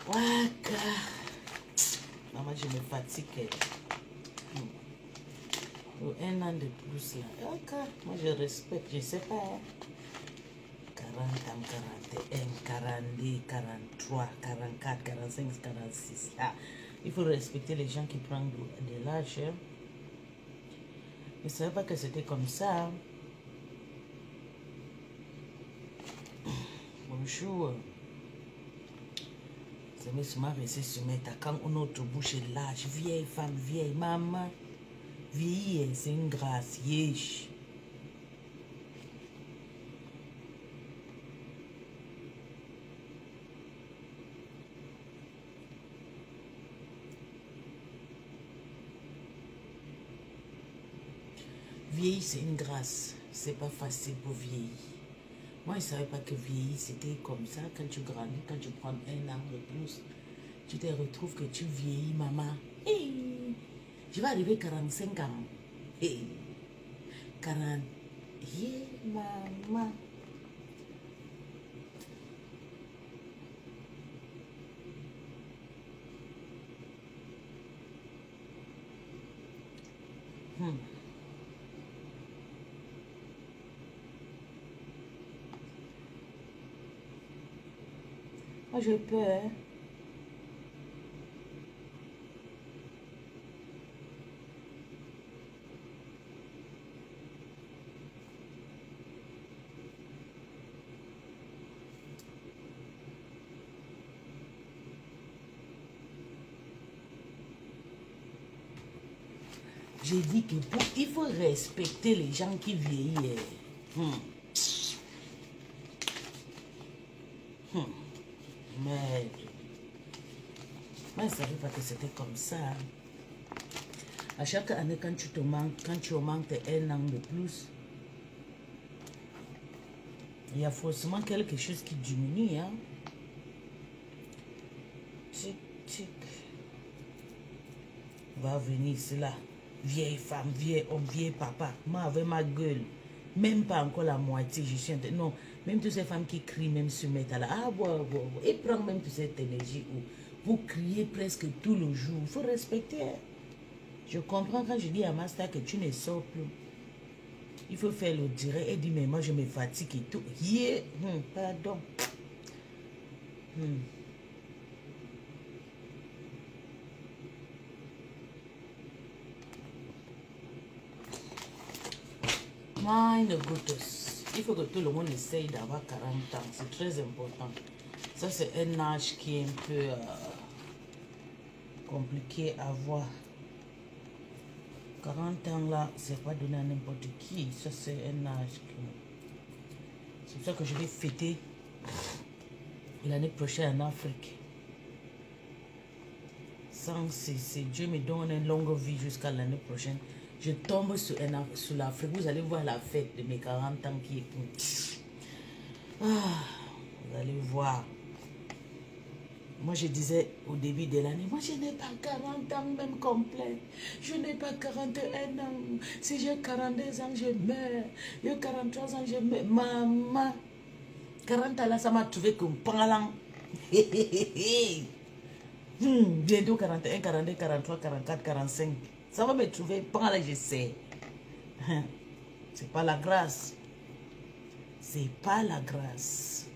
Waka. Maman, je me fatigue. Un an de plus là. Waka. Moi, je respecte, je sais pas. Hein. 40 ans, 41, 42, 43, 44, 45, 46. Ah, il faut respecter les gens qui prennent de l'âge. Hein. Je ne savais pas que c'était comme ça. Hein. Bonjour. Ça me souvent resté sur mes tas. Quand on autre bouche est l'âge, vieille femme, vieille maman, vieille, c'est une grâce. Yesh. Vieillir, c'est une grâce. C'est pas facile pour vieillir. Moi, je ne savais pas que vieillir, c'était comme ça. Quand tu grandis, quand tu prends un an de plus, tu te retrouves que tu vieillis, maman. Hey, je vais arriver à 45 ans. Hey, 40. Hey, maman. Moi, j'ai peur. Hein. J'ai dit que il faut respecter les gens qui vieillissent. Mais moi, je ne savais pas que c'était comme ça. À chaque année, quand tu augmentes un an de plus, il y a forcément quelque chose qui diminue. Hein? Tic, tic. Va venir ici là. Vieille femme, vieil homme, vieil papa. Moi, avec ma gueule, même pas encore la moitié, je suis en train... Non, même toutes ces femmes qui crient même sur mes là. Ah, bon. Et prends même toute cette énergie où vous criez presque tout le jour. Il faut respecter. Hein? Je comprends quand je dis à Master que tu ne sors plus. Il faut faire le direct et dire, mais moi je me fatigue et tout. Yeah. Pardon. Mine goodness. Il faut que tout le monde essaye d'avoir 40 ans. C'est très important. Ça, c'est un âge qui est un peu compliqué à voir. 40 ans là, c'est pas donné à n'importe qui. Ça, c'est un âge qui... C'est pour ça que je vais fêter l'année prochaine en Afrique. Sans cesser. Dieu me donne une longue vie jusqu'à l'année prochaine. Je tombe sur l'Afrique. Vous allez voir la fête de mes 40 ans qui est... Ah, vous allez voir. Moi, je disais au début de l'année, moi, je n'ai pas 40 ans même complet. Je n'ai pas 41 ans. Si j'ai 42 ans, je meurs. J'ai 43 ans, je meurs. Maman, 40 ans là, ça m'a trouvé comme pangalang. Bientôt 41, 42, 43, 44, 45. Ça va me trouver pangalang, je sais. C'est pas la grâce. C'est pas la grâce.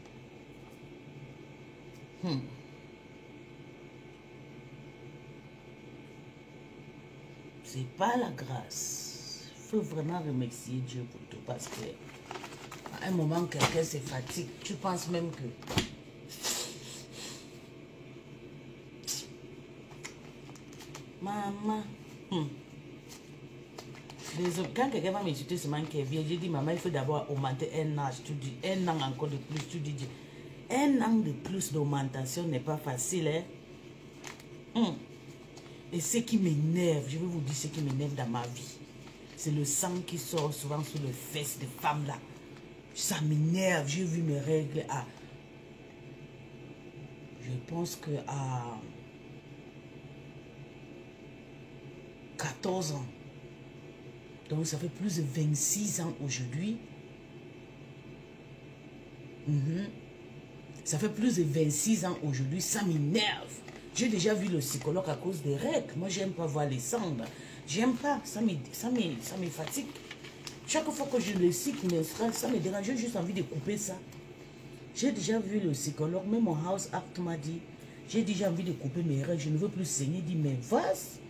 C'est pas la grâce. Il faut vraiment remercier Dieu pour tout parce que un moment, quelqu'un se fatigue. Tu penses même que... Maman. Quand quelqu'un va m'insulter seulement qui est vieux, j'ai dit, maman, il faut d'abord augmenter un âge. Tu dis, un an encore de plus. Tu dis, un an de plus d'augmentation n'est pas facile. Hein? Et ce qui m'énerve, je vais vous dire ce qui m'énerve dans ma vie, c'est le sang qui sort souvent sur les fesses des femmes là. Ça m'énerve. J'ai vu mes règles à... Je pense que à 14 ans. Donc ça fait plus de 26 ans aujourd'hui. Ça fait plus de 26 ans aujourd'hui. Ça m'énerve. J'ai déjà vu le psychologue à cause des règles. Moi, j'aime pas voir les cendres. J'aime pas. Ça me fatigue. Chaque fois que je le cycle menstruel, ça me dérange. J'ai juste envie de couper ça. J'ai déjà vu le psychologue. Même mon house act m'a dit, j'ai déjà envie de couper mes règles. Je ne veux plus saigner. Il dit, mais vas-y.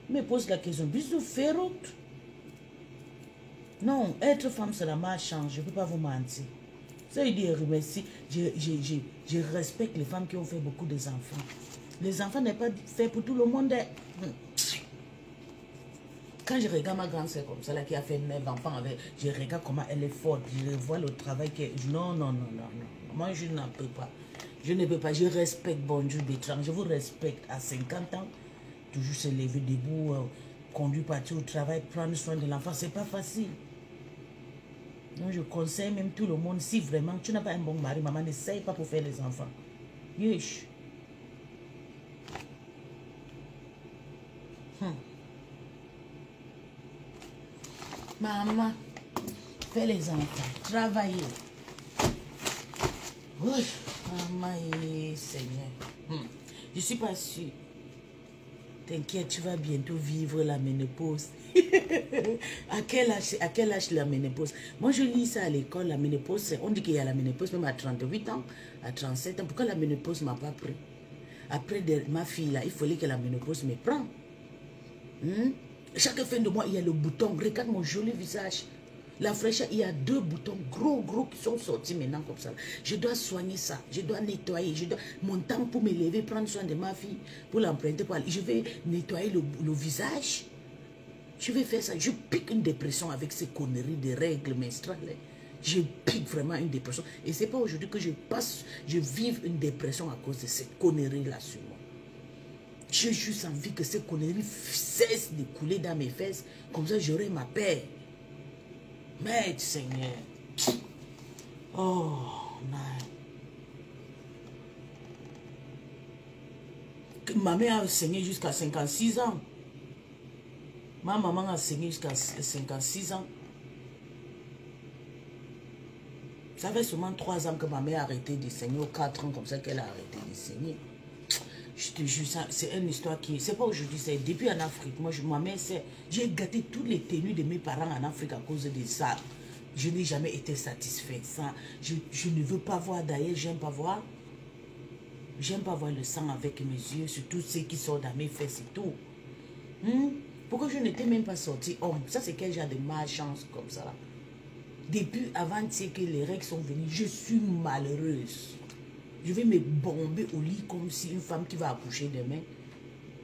Il me pose la question. Bisous, férote. Non, être femme, c'est la malchance. Je ne peux pas vous mentir. Ça, il dit, merci. Je respecte les femmes qui ont fait beaucoup d'enfants. Les enfants n'est pas fait pour tout le monde. Quand je regarde ma grande sœur comme ça, là, qui a fait 9 enfants, je regarde comment elle est forte. Je vois le travail qu'elle... Non. Moi, je n'en peux pas. Je ne peux pas. Je respecte Bonjour Bétran. Je vous respecte à 50 ans. Toujours se lever debout, conduire partir au travail, prendre soin de l'enfant. C'est pas facile. Donc, je conseille même tout le monde, si vraiment tu n'as pas un bon mari, maman, n'essaye pas pour faire les enfants. Yesh. Maman, fais les enfants, travaillez. Maman, Seigneur. Je ne suis pas sûre. T'inquiète, tu vas bientôt vivre la ménopause. À quel âge la ménopause? Moi, je lis ça à l'école, la ménopause, on dit qu'il y a la ménopause même à 38 ans, à 37 ans. Pourquoi la ménopause ne m'a pas pris? Après ma fille, là, il fallait que la ménopause me prenne. Chaque fin de mois, il y a le bouton. Regarde mon joli visage. La fraîcheur, il y a 2 boutons gros qui sont sortis maintenant comme ça. Je dois soigner ça. Je dois nettoyer. Mon temps pour me lever, prendre soin de ma fille, pour l'emprunter. Je vais nettoyer le visage. Je vais faire ça. Je pique une dépression avec ces conneries de règles menstruelles. Je pique vraiment une dépression. Et ce n'est pas aujourd'hui que je vive une dépression à cause de cette connerie-là sur moi. J'ai juste envie que ces conneries cessent de couler dans mes fesses. Comme ça, j'aurai ma paix. Mais Seigneur. Oh, non. Ma mère a saigné jusqu'à 56 ans. Ma maman a saigné jusqu'à 56 ans. Ça fait seulement 3 ans que ma mère a arrêté de saigner, ou 4 ans comme ça qu'elle a arrêté de saigner. Je te jure, c'est une histoire qui... C'est pas aujourd'hui, c'est depuis en Afrique. Moi, ma mère, j'ai gâté toutes les tenues de mes parents en Afrique à cause de ça. Je n'ai jamais été satisfait. Ça, je ne veux pas voir d'ailleurs, j'aime pas voir. J'aime pas voir le sang avec mes yeux, surtout ceux qui sortent dans mes fesses et tout. Pourquoi je n'étais même pas sortie homme? Ça, c'est quel genre de malchance comme ça. Depuis avant-hier que les règles sont venues, je suis malheureuse. Je vais me bomber au lit comme si une femme qui va accoucher demain.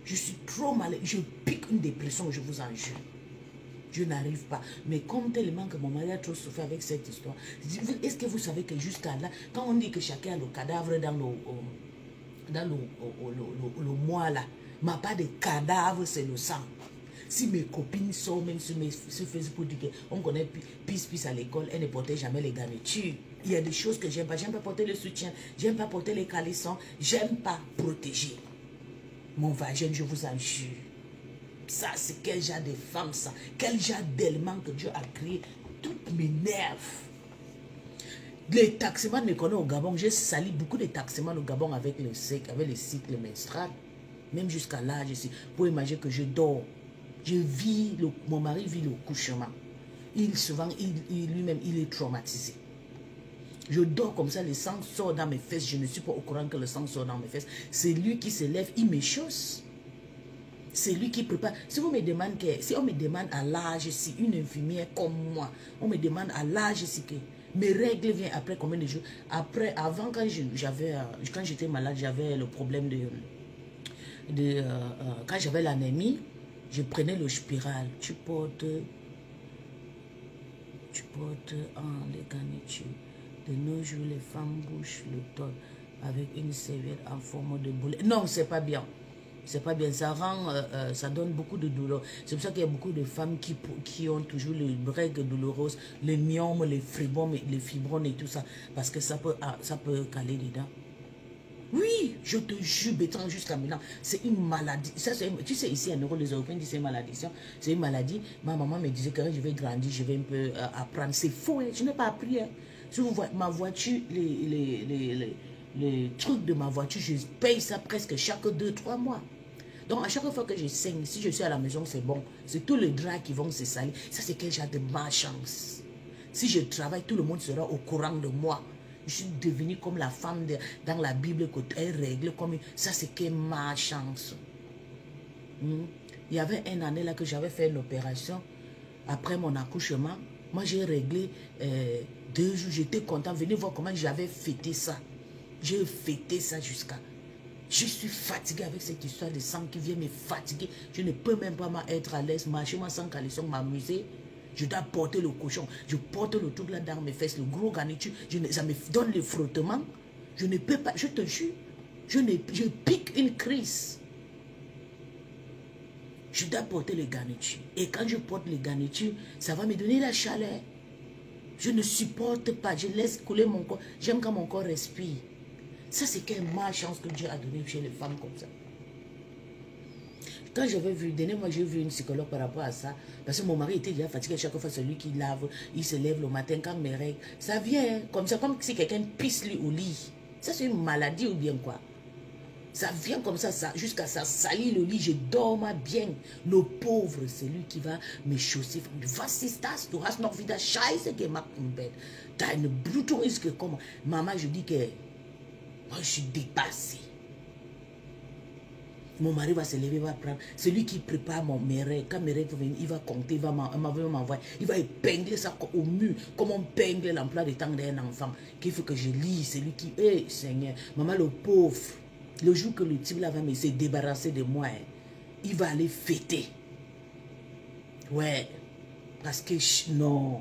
Je suis trop malheureuse. Je pique une dépression, je vous en jure. Je n'arrive pas. Mais comme tellement que mon mari a trop souffert avec cette histoire, est-ce que vous savez que jusqu'à là, quand on dit que chacun a le cadavre dans le mois là, ma part de cadavre, c'est le sang. Si mes copines sont même sur Facebook, on connaît Peace à l'école, elle ne portait jamais les garnitures. Il y a des choses que j'aime pas. J'aime pas porter le soutien, j'aime pas porter les calissons, j'aime pas protéger mon vagin, je vous en jure. Ça, c'est quel genre de femme, ça? Quel genre d'élément que Dieu a créé? Tout m'énerve. Les taximans me connaissent au Gabon. J'ai sali beaucoup de taximans au Gabon avec le cycle menstruel. Même jusqu'à l'âge ici. Pour imaginer que je dors. Mon mari vit le couchement. Souvent, lui-même, il est traumatisé. Je dors comme ça, le sang sort dans mes fesses. Je ne suis pas au courant que le sang sort dans mes fesses. C'est lui qui se lève, il me chausse. C'est lui qui prépare. Si on me demande à l'âge, si une infirmière comme moi, on me demande à l'âge, si que Mes règles viennent après combien de jours? Après, avant, quand j'étais malade, j'avais le problème quand j'avais l'anémie, je prenais le spiral. Tu portes les garnitures. De nos jours, les femmes bouchent le torse avec une serviette en forme de boule. Non, c'est pas bien. C'est pas bien. Ça rend, ça donne beaucoup de douleur. C'est pour ça qu'il y a beaucoup de femmes qui ont toujours les règles douloureuses, les myomes, les fibromes et tout ça. Parce que ça peut caler dedans. Oui, je te jure, Bétran, jusqu'à maintenant, c'est une maladie. Ça, tu sais, ici, en Europe, les Européens disent c'est une maladie. C'est une maladie. Ma maman me disait que quand je vais grandir, je vais un peu apprendre. C'est faux, hein. Je n'ai pas appris. Hein. Si vous voyez ma voiture, les trucs de ma voiture, je paye ça presque chaque 2-3 mois. Donc, à chaque fois que je saigne, si je suis à la maison, c'est bon. C'est tous les draps qui vont se salir. Ça, c'est quel genre de malchance. Si je travaille, tout le monde sera au courant de moi. Je suis devenue comme la femme dans la Bible, elle règle comme... Ça, c'est que ma chance. Il y avait une année là que j'avais fait une opération. Après mon accouchement, moi, j'ai réglé 2 jours. J'étais content. Venez voir comment j'avais fêté ça. J'ai fêté ça jusqu'à... Je suis fatiguée avec cette histoire de sang qui vient me fatiguer. Je ne peux même pas être à l'aise. Marcher moi sans caleçon, m'amuser. Je dois porter le cochon. Je porte le truc là dans mes fesses, le gros garniture. Ça me donne le frottement. Je ne peux pas, je te jure. Je pique une crise. Je dois porter le garniture. Et quand je porte le garniture, ça va me donner la chaleur. Je ne supporte pas. Je laisse couler mon corps. J'aime quand mon corps respire. Ça, c'est quelle malchance que Dieu a donnée chez les femmes comme ça. Quand j'avais vu, dernièrement, j'ai vu une psychologue par rapport à ça. Parce que mon mari était déjà fatigué. Chaque fois, celui qui lave, il se lève le matin quand mes règles. Ça vient comme ça, comme si quelqu'un pisse lui au lit. Ça, c'est une maladie ou bien quoi? Ça vient comme ça jusqu'à ça salir le lit. Je dors bien. Le pauvre, c'est lui qui va me chausser. Was ist das? Du hast noch wieder Scheiße gemacht im Bett. T'as une Blutung que comme maman, je dis que moi, je suis dépassée. Mon mari va se lever, va prendre. Celui qui prépare mes règles, quand mes règles vont venir, il va compter, il va m'envoyer. Il va épingler ça au mur, comme on peigle l'emploi du temps d'un enfant. Qu'il faut que je lis, celui qui... Seigneur, maman, le pauvre, le jour que le type là va me se débarrasser de moi, il va aller fêter. Ouais, parce que... Non...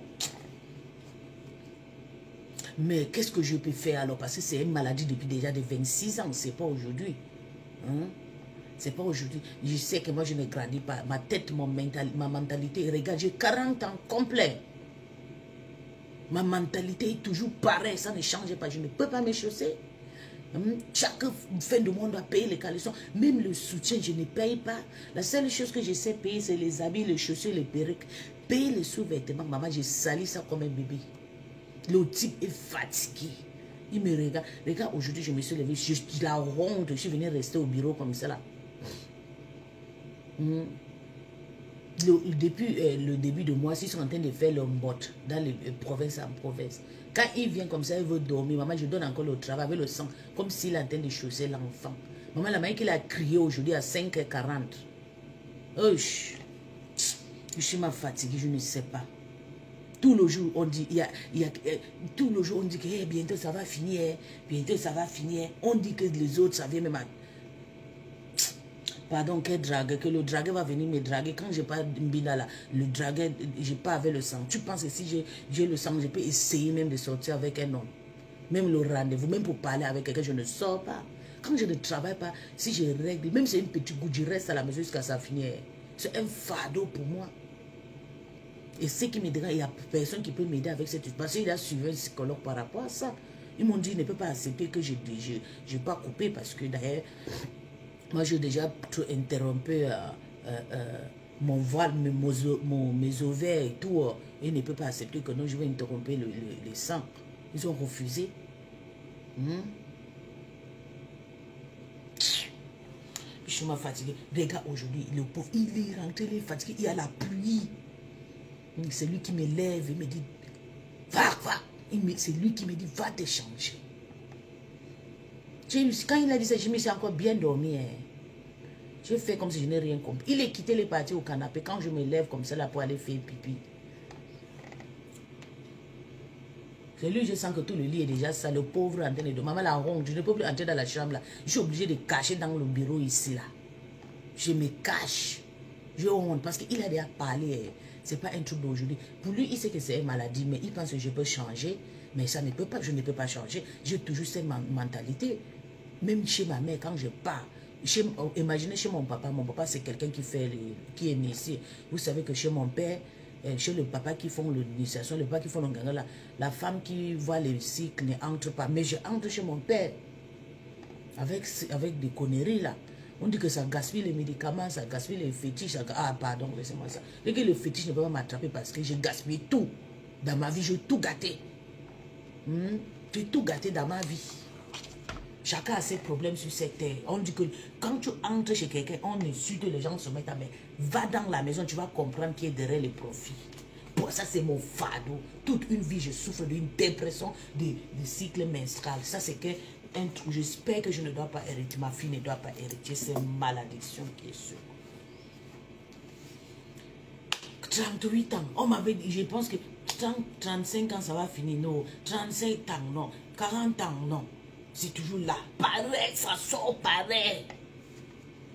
Mais qu'est-ce que je peux faire alors? Parce que c'est une maladie depuis déjà de 26 ans. C'est pas aujourd'hui. Hein? C'est pas aujourd'hui. Je sais que moi, je ne grandis pas. Ma tête, ma mentalité. Regarde, j'ai 40 ans complet. Ma mentalité est toujours pareille. Ça ne change pas. Je ne peux pas me chausser. Chaque fin de mois, on doit payer les caleçons. Même le soutien, je ne paye pas. La seule chose que je sais payer, c'est les habits, les chaussures, les perruques. Payer les sous-vêtements. Maman, j'ai sali ça comme un bébé. Le type est fatigué. Il me regarde. Regarde, aujourd'hui, je me suis levé. Je la honte. Je suis venu rester au bureau comme ça là. Depuis le début de mois, ils sont en train de faire leur mbot dans les provinces en province. Quand il vient comme ça, il veut dormir. Maman, je donne encore le travail avec le sang. Comme s'il est en train de chausser l'enfant. Maman, la manière qu'il a crié aujourd'hui à 5h40. Oh, je suis mal fatiguée, je ne sais pas. Tout le jour, on dit, tout le jour, on dit que hey, bientôt ça va finir, bientôt ça va finir. On dit que les autres, ça vient même à... Pardon, que le dragueur va venir me draguer. Quand je n'ai pas Mbina là, le dragueur, je n'ai pas avec le sang. Tu penses que si j'ai le sang, je peux essayer même de sortir avec un homme. Même le rendez-vous, même pour parler avec quelqu'un, je ne sors pas. Quand je ne travaille pas, si je règle, même si c'est un petit goût, je reste à la maison jusqu'à ça finir. C'est un fardeau pour moi. Et ce qui me dérange, il n'y a personne qui peut m'aider avec cette histoire. Parce qu'il a suivi un psychologue par rapport à ça. Ils m'ont dit, il ne peut pas accepter que je n'ai pas coupé parce que d'ailleurs, moi j'ai déjà interrompu mon voile, mes ovaires et tout. Il ne peut pas accepter que non, je vais interrompre le sang. Ils ont refusé. Je suis fatigué. Regarde aujourd'hui, le pauvre, il est rentré, il est fatigué, il y a la pluie. C'est lui qui me lève, il me dit, va. C'est lui qui me dit, va te changer. Quand il a dit ça, je me suis encore bien dormi. Je fais comme si je n'ai rien compris. Il est quitté les parties au canapé. Quand je me lève comme ça là pour aller faire pipi. C'est lui, je sens que tout le lit est déjà sale. Le pauvre en train de maman la honte. Je ne peux plus entrer dans la chambre là. Je suis obligé de cacher dans le bureau ici là. Je me cache. Je honte parce qu'il a déjà parlé. C'est pas un truc d'aujourd'hui. Pour lui, il sait que c'est une maladie, mais il pense que je peux changer. Mais ça ne peut pas, je ne peux pas changer. J'ai toujours cette mentalité. Même chez ma mère, quand je pars, imaginez chez mon papa c'est quelqu'un qui est né ici. Vous savez que chez mon père, chez le papa qui font l'initiation, le papa qui font le ganga, la femme qui voit les cycles n'entre pas. Mais je entre chez mon père avec des conneries là. On dit que ça gaspille les médicaments, ça gaspille les fétiches. Ah, pardon, laissez-moi ça. Dès que le fétiche ne peut pas m'attraper parce que j'ai gaspillé tout. Dans ma vie, j'ai tout gâté. J'ai tout gâté dans ma vie. Chacun a ses problèmes sur cette terre. On dit que quand tu entres chez quelqu'un, on insulte, les gens se mettent à mettre. Va dans la maison, tu vas comprendre qui est derrière les profits. Pour ça, c'est mon fardeau. Toute une vie, je souffre d'une dépression de cycle menstruel. Ça, c'est que un truc. J'espère que je ne dois pas hériter. Ma fille ne doit pas hériter. C'est une malédiction qui est sur moi. 38 ans. On m'avait dit, je pense que 35 ans, ça va finir. Non. 37 ans, non. 40 ans, non. C'est toujours là. Pareil, ça sort pareil.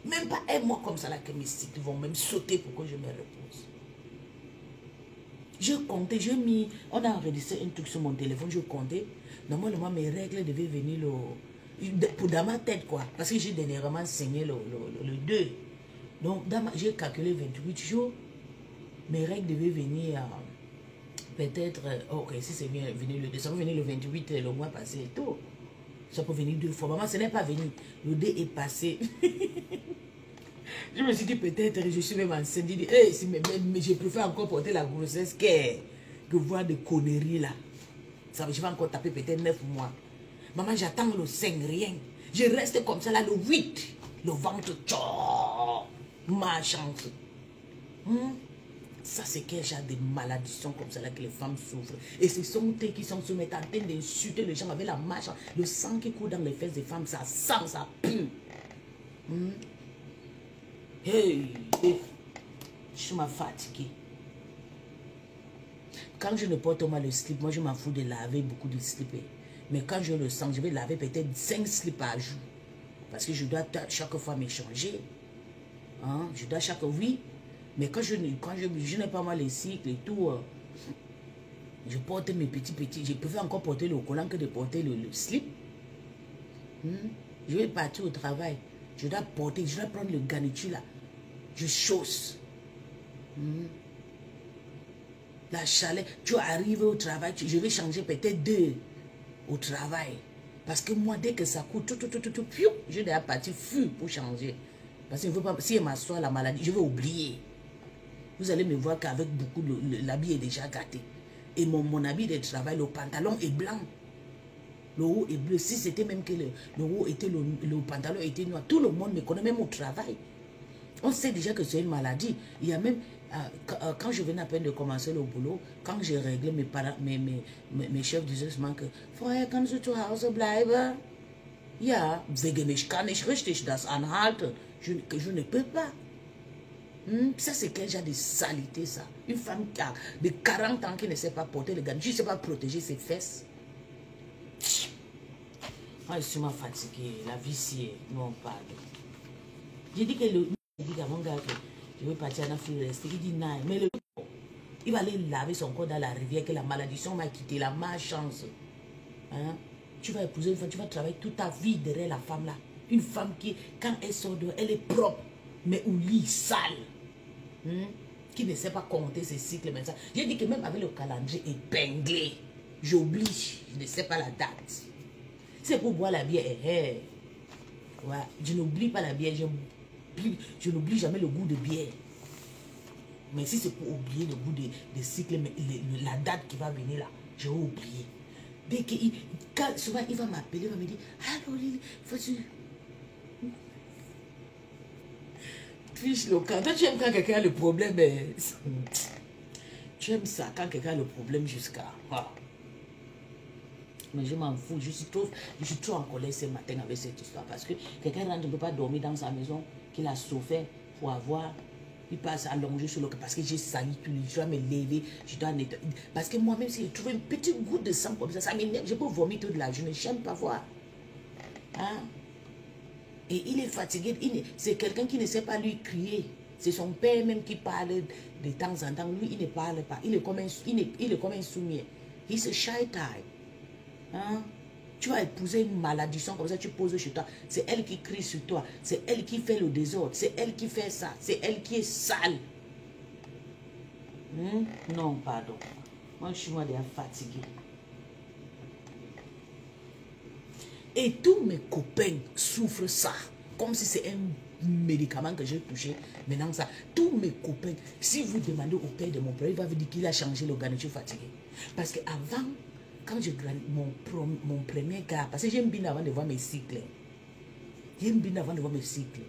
Même pas un mois comme ça, là, que mes cycles vont même sauter pour que je me repose. Je comptais, on a enregistré un truc sur mon téléphone, je comptais. Normalement, mes règles devaient venir pour dans ma tête, quoi. Parce que j'ai dernièrement saigné le 2. Donc, j'ai calculé 28 jours. Mes règles devaient venir peut-être, ok, si c'est bien venu le 2, ça peut venir le 28 le mois passé et tout. Ça peut venir 2 fois. Maman, ce n'est pas venu. Le 2 est passé. Je me suis dit peut-être, je suis même enceinte. Je dis, hey, mais je préfère encore porter la grossesse que voir des conneries là. Ça, je vais encore taper peut-être 9 mois. Maman, j'attends le 5, rien. Je reste comme ça là, le 8. Le ventre, tchao, ma chance. Ça, c'est quel genre de malédiction comme ça là que les femmes souffrent. Et ce sont eux qui sont se mettent en train d'insulter les gens avec la marche. Le sang qui coule dans les fesses des femmes, ça sent, ça pue. Hey, je m'en fatigué. Quand je ne porte pas le slip, moi je m'en fous de laver beaucoup de slip. Mais quand je le sens, je vais laver peut-être 5 slips par jour. Parce que je dois chaque fois m'échanger. Je dois oui. Mais quand je n'ai pas mal les cycles et tout, je porte mes petits. Je préfère encore porter le collant que de porter le slip. Je vais partir au travail. Je dois prendre le garniture là. Je chausse. La chaleur, tu arrives au travail, je vais changer peut-être 2 au travail. Parce que moi, dès que ça coûte, je dois partir pour changer. Parce que je ne veux pas, si elle m'assoit la maladie, je vais oublier. Vous allez me voir qu'avec beaucoup, l'habit est déjà gâté. Et mon habit de travail, le pantalon est blanc. Le haut est bleu. Si c'était même que le haut était, le pantalon était noir, tout le monde me connaît, même au travail. On sait déjà que c'est une maladie. Il y a même, quand je venais à peine de commencer le boulot, quand j'ai réglé mes chefs disaient seulement que Vorher kannst du zu Hause bleiben? Ja, wegen ich kann nicht richtig das anhalten. Je ne peux pas. Ça, c'est quel genre de saleté, ça? Une femme qui a de 40 ans qui ne sait pas porter le gant, qui ne sait pas protéger ses fesses. Moi, je suis fatiguée. La vie, c'est non, pardon. J'ai dit que il dit à mon gars que je vais partir à la forêt. Il dit non, mais il va aller laver son corps dans la rivière, que la malédiction m'a quitté, la malchance. Tu vas épouser une femme, tu vas travailler toute ta vie derrière la femme là. Une femme qui, quand elle sort dehors, elle est propre, mais au lit sale. Qui ne sait pas compter ses cycles. J'ai dit que même avec le calendrier épinglé, j'oublie, je ne sais pas la date. C'est pour boire la bière. Ouais, je n'oublie pas la bière, je n'oublie jamais le goût de bière. Mais si c'est pour oublier le goût des cycles, la date qui va venir là, j'ai oublié. Dès que souvent il va m'appeler, il va me dire, allô Lily, faut-tu... Fiche le camp. Toi, tu aimes quand quelqu'un a le problème. Tu aimes ça quand quelqu'un a le problème jusqu'à... Mais je m'en fous. Je suis trop en colère ce matin avec cette histoire. Parce que quelqu'un ne peut pas dormir dans sa maison, qu'il a souffert pour avoir il passe allongé sur le corps parce que j'ai sali tous les jours, je dois me lever, je dois nettoyer. Parce que moi-même, si je trouve une petite goutte de sang comme ça m'énerve, je peux vomir toute la journée, je n'aime pas voir. Hein? Et il est fatigué, c'est quelqu'un qui ne sait pas lui crier. C'est son père même qui parle de temps en temps. Lui, il ne parle pas. Il est comme un soumis. He's a shy type. Hein? Tu vas épouser une malédiction comme ça, tu poses chez toi. C'est elle qui crie sur toi. C'est elle qui fait le désordre. C'est elle qui fait ça. C'est elle qui est sale. Non, pardon. Moi, je suis déjà fatiguée. Et tous mes copains souffrent ça. Comme si c'est un médicament que j'ai touché. Maintenant, ça. Tous mes copains, si vous demandez au père de mon père, il va vous dire qu'il a changé l'organe. Je suis fatigué. Parce qu'avant, quand je grandis, mon premier gars, parce que j'aime bien avant de voir mes cycles. J'aime bien avant de voir mes cycles.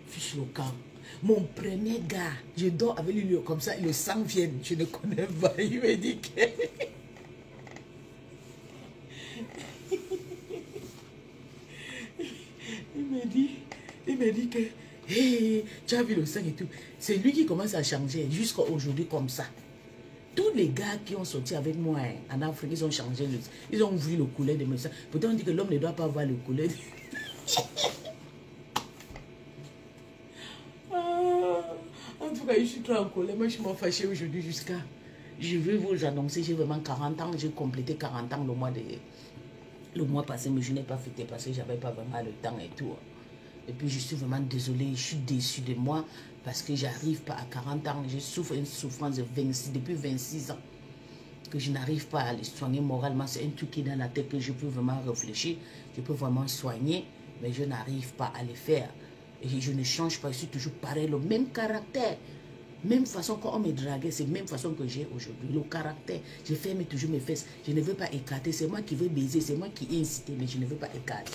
Fiche le camp. Mon premier gars, je dors avec lui comme ça, le sang vient. Je ne connais pas. Il me dit que... Il me dit que, hey, tu as vu le sang et tout. C'est lui qui commence à changer jusqu'à aujourd'hui comme ça. Tous les gars qui ont sorti avec moi en Afrique, ils ont changé. Ils ont vu le couleur de mon sang. Pourtant, on dit que l'homme ne doit pas voir le couleur. En tout cas, je suis trop en colère. Moi, je suis fâchée aujourd'hui jusqu'à... Je vais vous annoncer, j'ai vraiment 40 ans. J'ai complété 40 ans le mois passé, mais je n'ai pas fêté parce que je n'avais pas vraiment le temps et tout. Et puis, je suis vraiment désolée, je suis déçue de moi parce que j'arrive pas à 40 ans. Je souffre une souffrance depuis 26 ans que je n'arrive pas à les soigner moralement. C'est un truc qui est dans la tête que je peux vraiment réfléchir, je peux vraiment soigner, mais je n'arrive pas à le faire. Et je ne change pas, je suis toujours pareil, le même caractère. Même façon qu'on me draguait, c'est la même façon que j'ai aujourd'hui. Le caractère, je ferme toujours mes fesses. Je ne veux pas écarter. C'est moi qui veux baiser, c'est moi qui ai incité, mais je ne veux pas écarter.